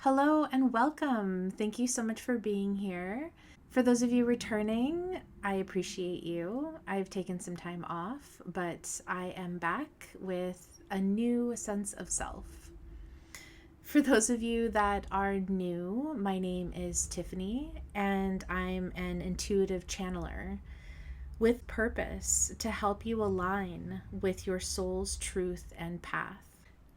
Hello and welcome. Thank you so much for being here. For those of you returning, I appreciate you. I've taken some time off, but I am back with a new sense of self. For those of you that are new, my name is Tiffany, and I'm an intuitive channeler with purpose to help you align with your soul's truth and path.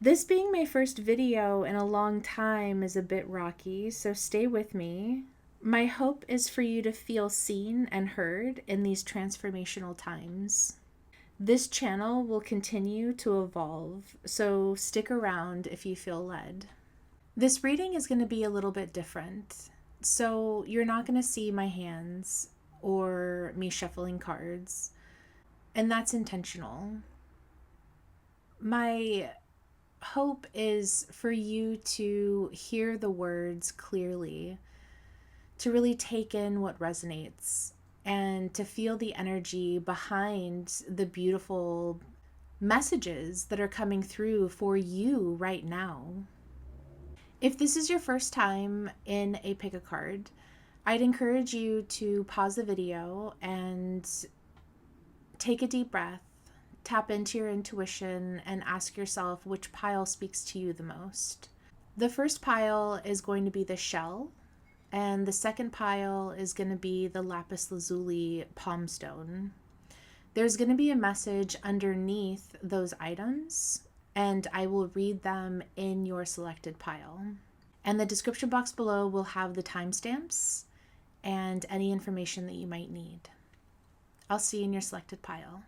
This being my first video in a long time is a bit rocky, so stay with me. My hope is for you to feel seen and heard in these transformational times. This channel will continue to evolve, so stick around if you feel led. This reading is going to be a little bit different, so you're not going to see my hands or me shuffling cards, and that's intentional. My hope is for you to hear the words clearly, to really take in what resonates, and to feel the energy behind the beautiful messages that are coming through for you right now. If this is your first time in a pick a card, I'd encourage you to pause the video and take a deep breath. Tap into your intuition and ask yourself which pile speaks to you the most. The first pile is going to be the shell, and the second pile is going to be the lapis lazuli palm stone. There's going to be a message underneath those items, and I will read them in your selected pile. And the description box below will have the timestamps and any information that you might need. I'll see you in your selected pile.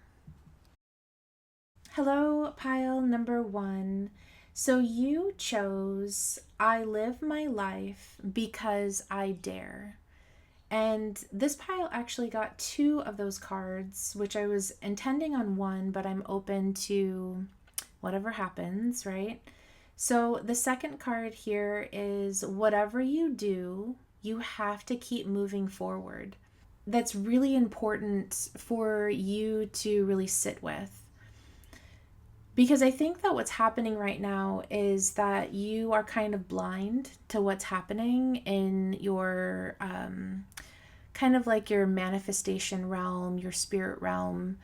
Hello, pile number 1. So you chose I live my life because I dare. And this pile actually got 2 of those cards, which I was intending on 1, but I'm open to whatever happens, right? So the second card here is whatever you do, you have to keep moving forward. That's really important for you to really sit with. Because I think that what's happening right now is that you are kind of blind to what's happening in your kind of like your manifestation realm, your spirit realm.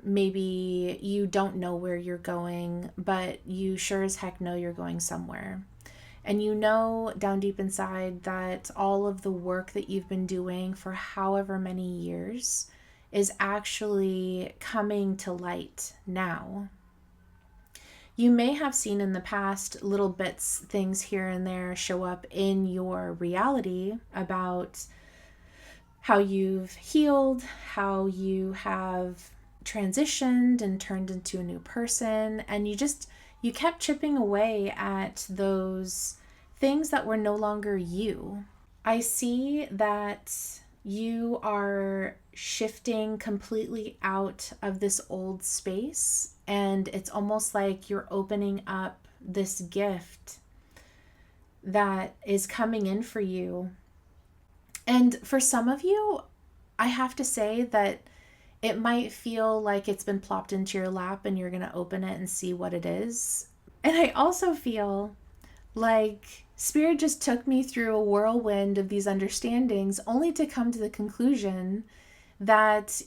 Maybe you don't know where you're going, but you sure as heck know you're going somewhere. And you know down deep inside that all of the work that you've been doing for however many years is actually coming to light now. You may have seen in the past little bits, things here and there show up in your reality about how you've healed, how you have transitioned and turned into a new person, and you kept chipping away at those things that were no longer you. I see that you are shifting completely out of this old space, and it's almost like you're opening up this gift that is coming in for you. And for some of you, I have to say that it might feel like it's been plopped into your lap and you're going to open it and see what it is. And I also feel like Spirit just took me through a whirlwind of these understandings only to come to the conclusion that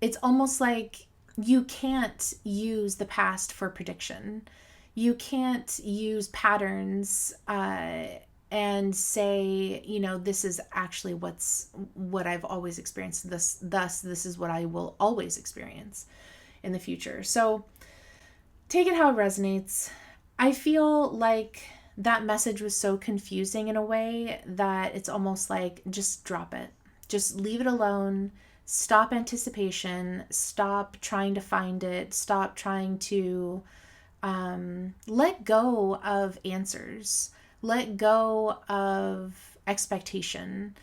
it's almost like you can't use the past for prediction. You can't use patterns and say, this is actually what I've always experienced. This is what I will always experience in the future. So take it how it resonates. I feel like that message was so confusing in a way that it's almost like just drop it. Just leave it alone. Stop anticipation. Stop trying to find it. Stop trying to let go of answers. Let go of expectation.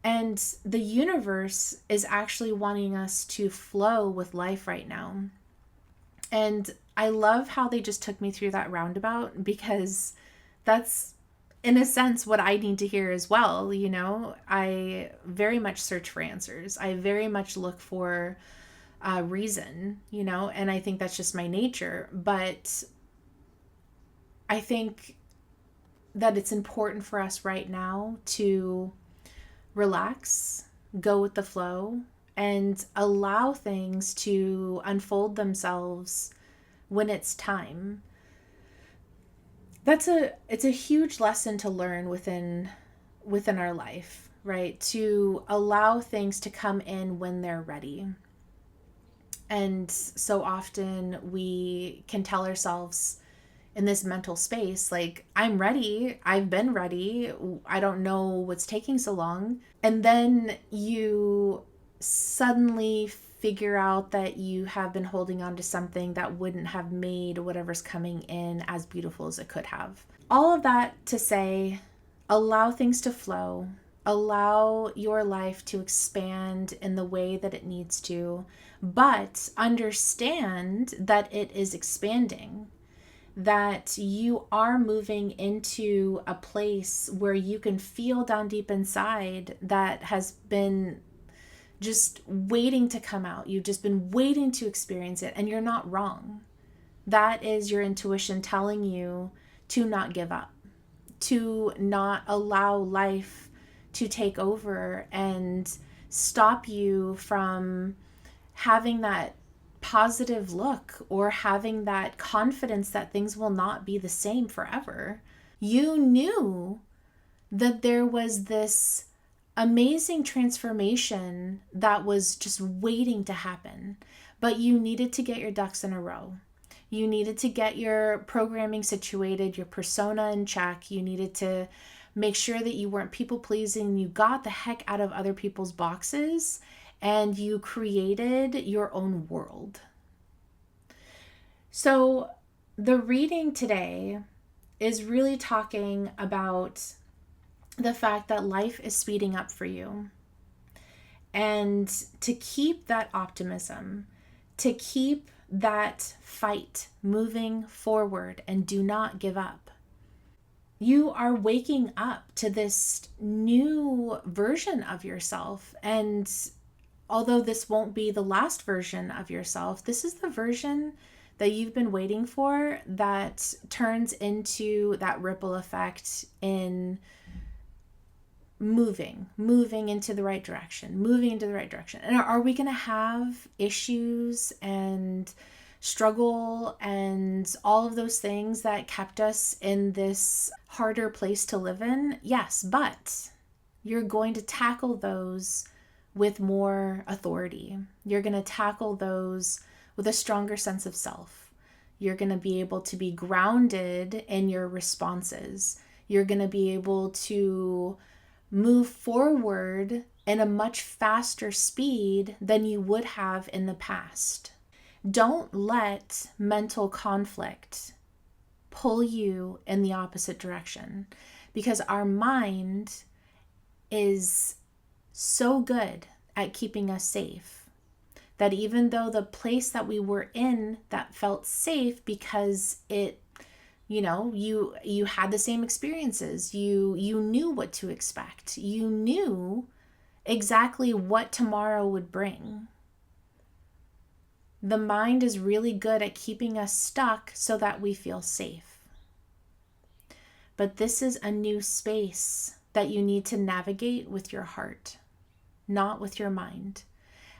And the universe is actually wanting us to flow with life right now. And I love how they just took me through that roundabout, because that's in a sense what I need to hear as well. I very much search for answers. I very much look for reason, and I think that's just my nature. But I think that it's important for us right now to relax, go with the flow, and allow things to unfold themselves when it's time. It's a huge lesson to learn within our life, right? To allow things to come in when they're ready. And so often we can tell ourselves in this mental space, like, I'm ready, I've been ready, I don't know what's taking so long. And then you suddenly figure out that you have been holding on to something that wouldn't have made whatever's coming in as beautiful as it could have. All of that to say, allow things to flow, allow your life to expand in the way that it needs to, but understand that it is expanding, that you are moving into a place where you can feel down deep inside that has been just waiting to come out. You've just been waiting to experience it, and you're not wrong. That is your intuition telling you to not give up, to not allow life to take over and stop you from having that positive look or having that confidence that things will not be the same forever. You knew that there was this amazing transformation that was just waiting to happen, but you needed to get your ducks in a row. You needed to get your programming situated, your persona in check. You needed to make sure that you weren't people pleasing. You got the heck out of other people's boxes and you created your own world. So the reading today is really talking about the fact that life is speeding up for you. And to keep that optimism, to keep that fight moving forward and do not give up. You are waking up to this new version of yourself. And although this won't be the last version of yourself, this is the version that you've been waiting for that turns into that ripple effect in moving into the right direction, And are we going to have issues and struggle and all of those things that kept us in this harder place to live in? Yes, but you're going to tackle those with more authority. You're going to tackle those with a stronger sense of self. You're going to be able to be grounded in your responses. You're going to be able to move forward in a much faster speed than you would have in the past. Don't let mental conflict pull you in the opposite direction, because our mind is so good at keeping us safe that even though the place that we were in that felt safe because it, you had the same experiences, you knew what to expect, you knew exactly what tomorrow would bring. The mind is really good at keeping us stuck so that we feel safe. But this is a new space that you need to navigate with your heart, not with your mind,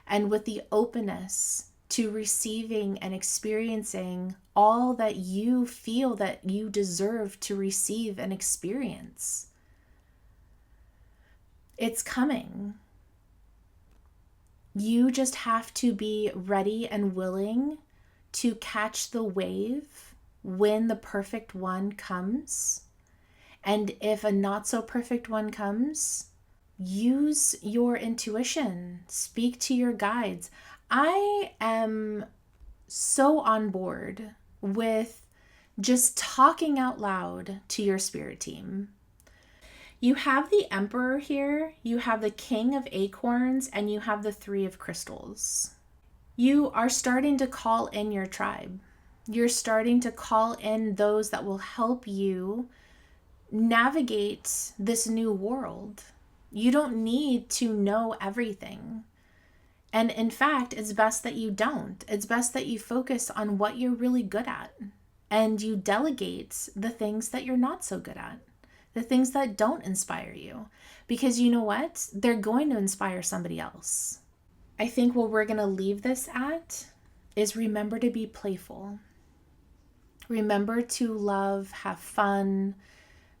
and with the openness to receiving and experiencing all that you feel that you deserve to receive and experience. It's coming. You just have to be ready and willing to catch the wave when the perfect one comes. And if a not so perfect one comes, use your intuition, speak to your guides. I am so on board with just talking out loud to your spirit team. You have the Emperor here, you have the King of Acorns, and you have the Three of Crystals. You are starting to call in your tribe. You're starting to call in those that will help you navigate this new world. You don't need to know everything. And in fact, it's best that you don't. It's best that you focus on what you're really good at and you delegate the things that you're not so good at. the things that don't inspire you. Because you know what? They're going to inspire somebody else. I think what we're going to leave this at is remember to be playful. Remember to love, have fun,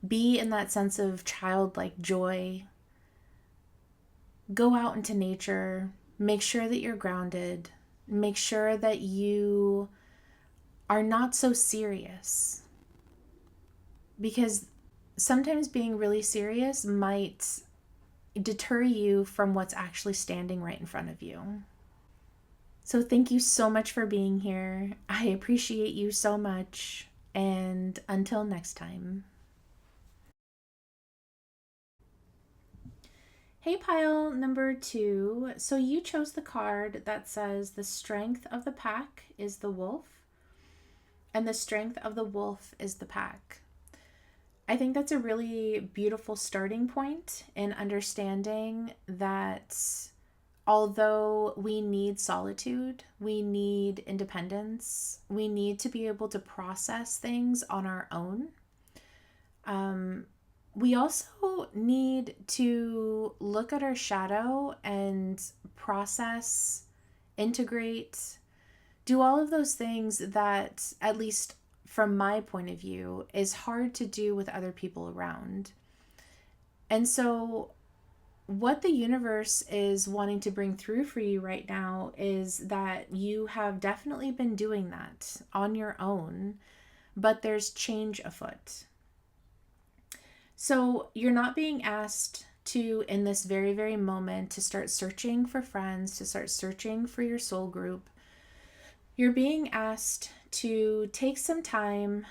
be in that sense of childlike joy. Go out into nature. Make sure that you're grounded. Make sure that you are not so serious. Because sometimes being really serious might deter you from what's actually standing right in front of you. So thank you so much for being here. I appreciate you so much. And until next time. Hey, pile number 2. So you chose the card that says the strength of the pack is the wolf, and the strength of the wolf is the pack. I think that's a really beautiful starting point in understanding that although we need solitude, we need independence, we need to be able to process things on our own. We also need to look at our shadow and process, integrate, do all of those things that, at least from my point of view, is hard to do with other people around. And so what the universe is wanting to bring through for you right now is that you have definitely been doing that on your own, but there's change afoot. So you're not being asked to, in this very, very moment, to start searching for friends, to start searching for your soul group. You're being asked to take some time,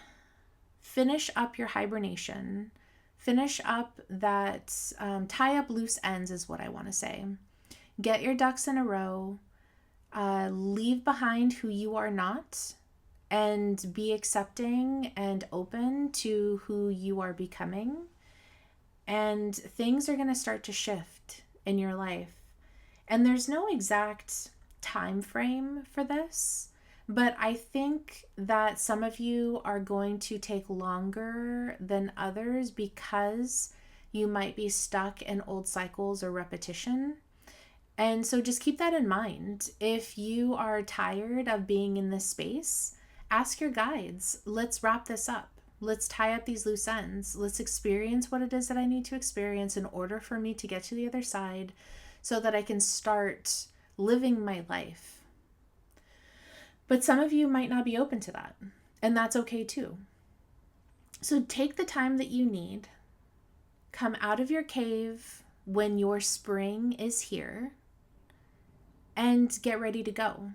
finish up your hibernation, finish up that, tie up loose ends is what I want to say. Get your ducks in a row, leave behind who you are not, and be accepting and open to who you are becoming. And things are going to start to shift in your life. And there's no exact time frame for this, but I think that some of you are going to take longer than others because you might be stuck in old cycles or repetition. And so just keep that in mind. If you are tired of being in this space, ask your guides. Let's wrap this up. Let's tie up these loose ends. Let's experience what it is that I need to experience in order for me to get to the other side so that I can start living my life. But some of you might not be open to that, and that's okay too. So take the time that you need. Come out of your cave when your spring is here and get ready to go.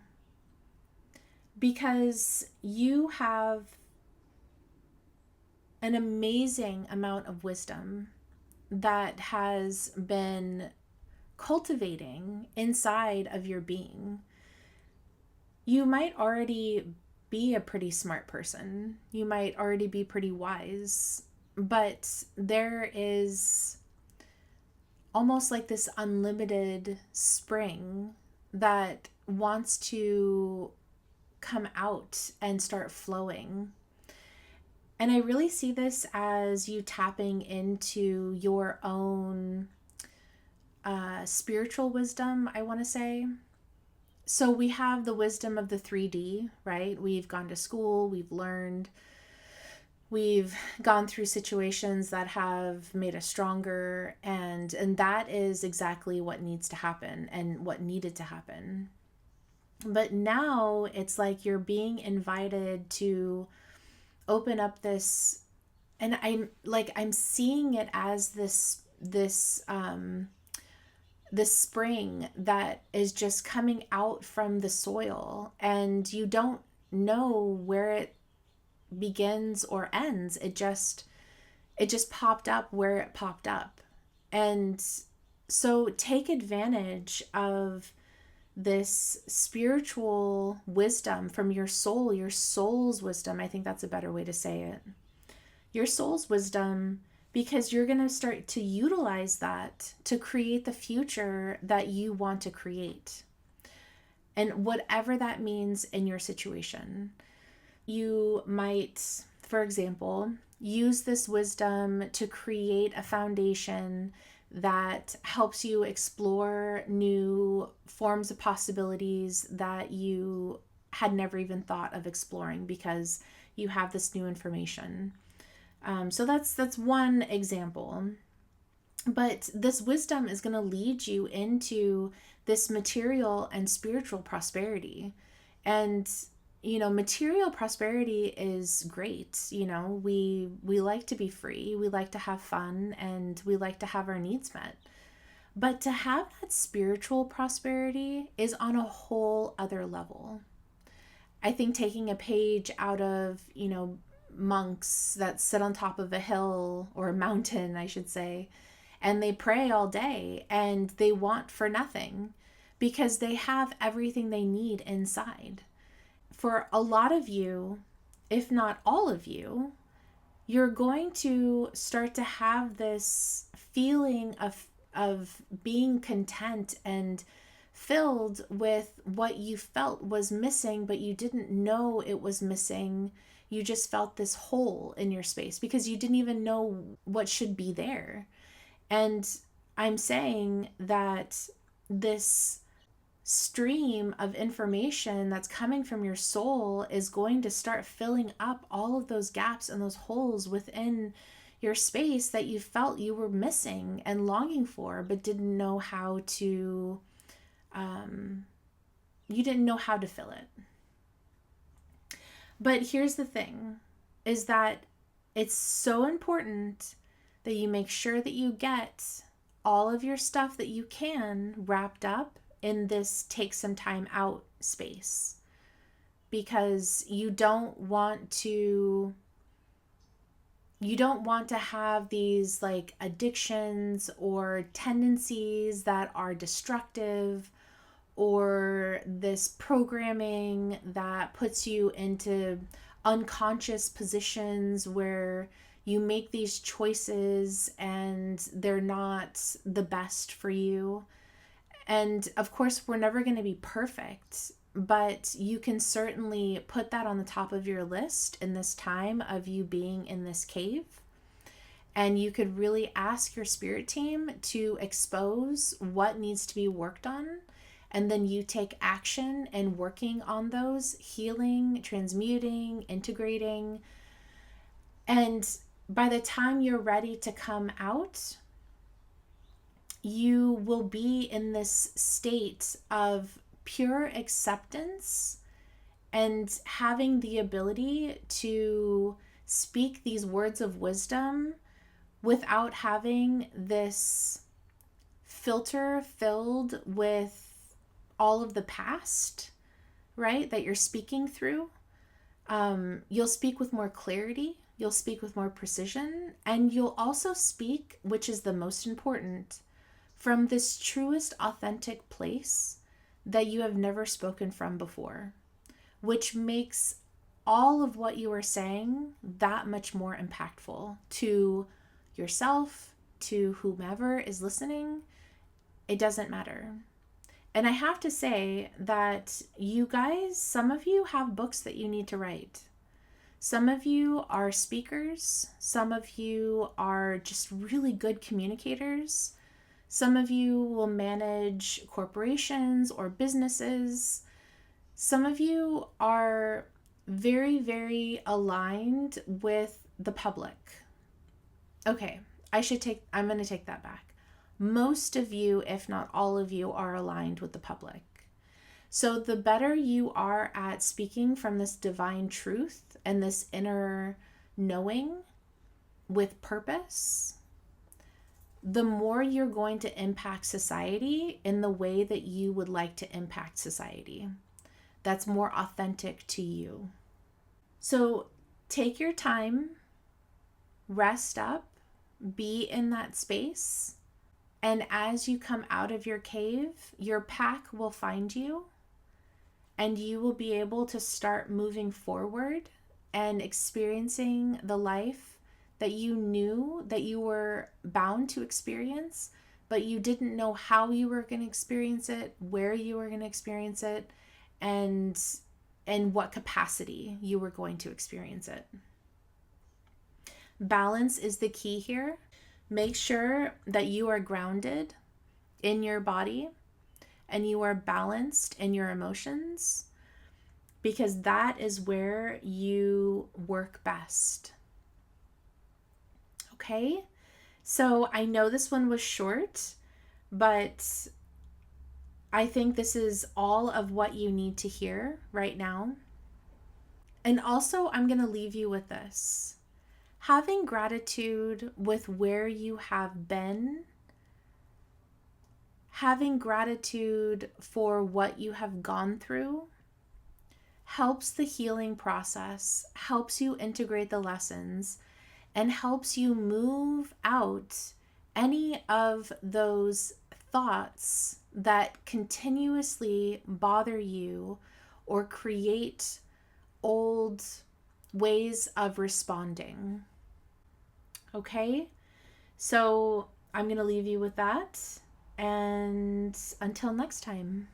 Because you have an amazing amount of wisdom that has been cultivating inside of your being. You might already be a pretty smart person. You might already be pretty wise, but there is almost like this unlimited spring that wants to come out and start flowing. And I really see this as you tapping into your own spiritual wisdom, I want to say. So we have the wisdom of the 3D, right? We've gone to school, we've learned, we've gone through situations that have made us stronger, and that is exactly what needs to happen and what needed to happen. But now it's like you're being invited to open up this, and I'm seeing it as this spring that is just coming out from the soil, and you don't know where it begins or ends. It just popped up where it popped up. And so take advantage of this spiritual wisdom from your soul, your soul's wisdom. I think that's a better way to say it. Your soul's wisdom, because you're going to start to utilize that to create the future that you want to create. And whatever that means in your situation. You might, for example, use this wisdom to create a foundation that helps you explore new forms of possibilities that you had never even thought of exploring because you have this new information. So that's one example. But this wisdom is going to lead you into this material and spiritual prosperity. And material prosperity is great. We like to be free, we like to have fun, and we like to have our needs met. But to have that spiritual prosperity is on a whole other level. I think taking a page out of, monks that sit on top of a hill or a mountain, I should say, and they pray all day and they want for nothing because they have everything they need inside. For a lot of you, if not all of you, you're going to start to have this feeling of being content and filled with what you felt was missing, but you didn't know it was missing. You just felt this hole in your space because you didn't even know what should be there. And I'm saying that this stream of information that's coming from your soul is going to start filling up all of those gaps and those holes within your space that you felt you were missing and longing for, but didn't know how to you didn't know how to fill it. But here's the thing, is that it's so important that you make sure that you get all of your stuff that you can wrapped up in this take some time out space, because you don't want to have these like addictions or tendencies that are destructive, or this programming that puts you into unconscious positions where you make these choices and they're not the best for you. And of course, we're never going to be perfect, but you can certainly put that on the top of your list in this time of you being in this cave. And you could really ask your spirit team to expose what needs to be worked on. And then you take action in working on those, healing, transmuting, integrating. And by the time you're ready to come out, you will be in this state of pure acceptance and having the ability to speak these words of wisdom without having this filter filled with all of the past, right, that you're speaking through. You'll speak with more clarity, you'll speak with more precision, and you'll also speak, which is the most important, from this truest, authentic place that you have never spoken from before, which makes all of what you are saying that much more impactful to yourself, to whomever is listening. It doesn't matter. And I have to say that you guys, some of you have books that you need to write. Some of you are speakers. Some of you are just really good communicators. Some of you will manage corporations or businesses. Some of you are very, very aligned with the public. Okay, I'm going to take that back. Most of you, if not all of you, are aligned with the public. So the better you are at speaking from this divine truth and this inner knowing with purpose, the more you're going to impact society in the way that you would like to impact society. That's more authentic to you. So take your time, rest up, be in that space. And as you come out of your cave, your pack will find you and you will be able to start moving forward and experiencing the life that you knew that you were bound to experience, but you didn't know how you were going to experience it, where you were going to experience it, and in what capacity you were going to experience it. Balance is the key here. Make sure that you are grounded in your body and you are balanced in your emotions, because that is where you work best. Okay? So I know this one was short, but I think this is all of what you need to hear right now. And also, I'm going to leave you with this. Having gratitude with where you have been, having gratitude for what you have gone through, helps the healing process, helps you integrate the lessons, and helps you move out any of those thoughts that continuously bother you or create old ways of responding. Okay? So I'm going to leave you with that. And until next time.